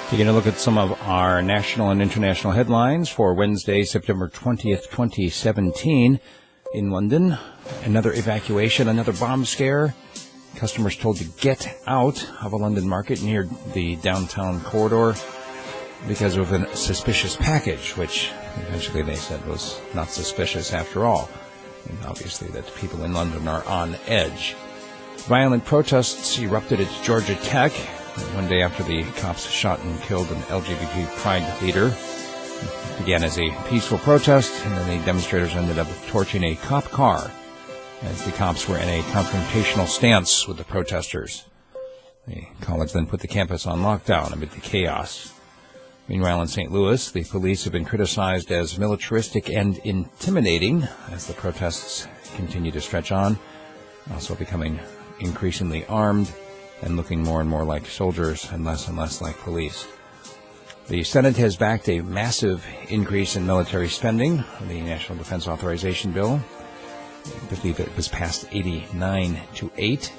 Taking a look at some of our national and international headlines for Wednesday, September 20th, 2017. In London, another evacuation, another bomb scare. Customers told to get out of a London market near the downtown corridor because of a suspicious package, which eventually they said was not suspicious after all. And obviously that people in London are on edge. Violent protests erupted at Georgia Tech one day after the cops shot and killed an LGBT pride leader. It began as a peaceful protest, and then the demonstrators ended up torching a cop car as the cops were in a confrontational stance with the protesters. The college then put the campus on lockdown amid the chaos. Meanwhile, in St. Louis, the police have been criticized as militaristic and intimidating as the protests continue to stretch on, also becoming increasingly armed and looking more and more like soldiers and less like police. The Senate has backed a massive increase in military spending, the National Defense Authorization Bill. I believe it was passed 89-8.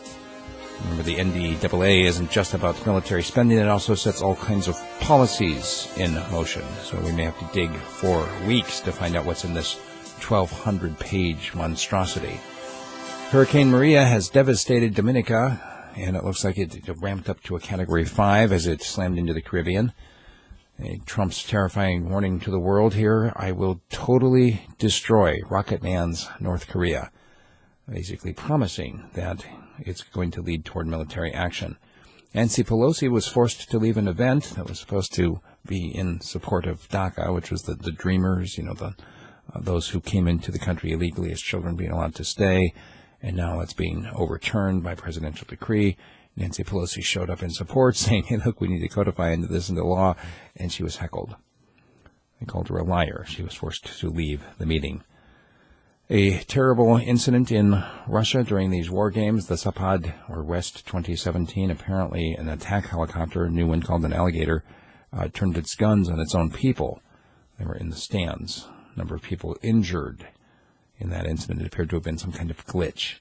Remember, the NDAA isn't just about military spending. It also sets all kinds of policies in motion. So we may have to dig for weeks to find out what's in this 1,200-page monstrosity. Hurricane Maria has devastated Dominica, and it looks like it ramped up to a Category 5 as it slammed into the Caribbean. Trump's terrifying warning to the world here: I will totally destroy Rocket Man's North Korea, basically promising that it's going to lead toward military action. Nancy Pelosi was forced to leave an event that was supposed to be in support of Daca, which was the dreamers, those who came into the country illegally as children being allowed to stay, and now it's being overturned by presidential decree. Nancy Pelosi showed up in support, saying, hey, look, we need to codify this into law, and she was heckled. They called her a liar. She was forced to leave the meeting. A terrible incident in Russia during these war games, the Zapad, or West 2017, apparently an attack helicopter, a new one called an Alligator, turned its guns on its own people. They were in the stands. A number of people injured in that incident. It appeared to have been some kind of glitch.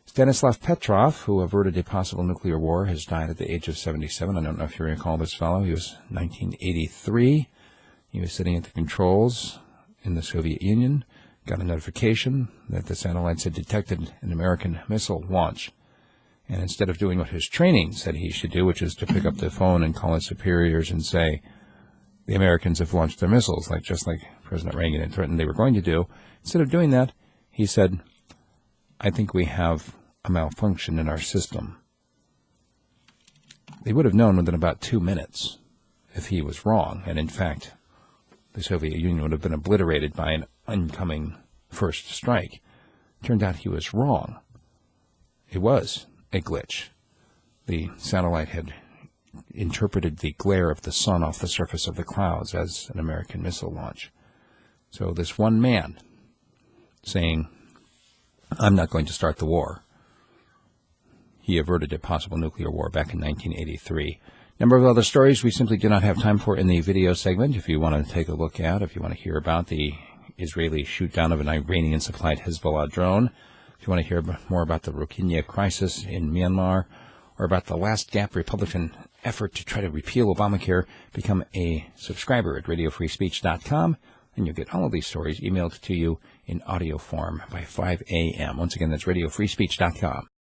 Stanislav Petrov, who averted a possible nuclear war, has died at the age of 77. I don't know if you recall this fellow. He was 1983. He was sitting at the controls in the Soviet Union, got a notification that the satellites had detected an American missile launch. And instead of doing what his training said he should do, which is to pick up the phone and call his superiors and say, the Americans have launched their missiles, just like President Reagan had threatened they were going to do, instead of doing that, he said, I think we have a malfunction in our system. They would have known within about 2 minutes if he was wrong, and in fact, the Soviet Union would have been obliterated by an incoming first strike. Turned out he was wrong. It was a glitch. The satellite had interpreted the glare of the sun off the surface of the clouds as an American missile launch. So this one man saying, I'm not going to start the war. He averted a possible nuclear war back in 1983. Number of other stories we simply do not have time for in the video segment. If you want to take a look at, if you want to hear about the Israeli shoot-down of an Iranian-supplied Hezbollah drone, if you want to hear more about the Rohingya crisis in Myanmar, or about the last-gap Republican effort to try to repeal Obamacare, become a subscriber at radiofreespeech.com, and you'll get all of these stories emailed to you in audio form by 5 a.m. Once again, that's radiofreespeech.com.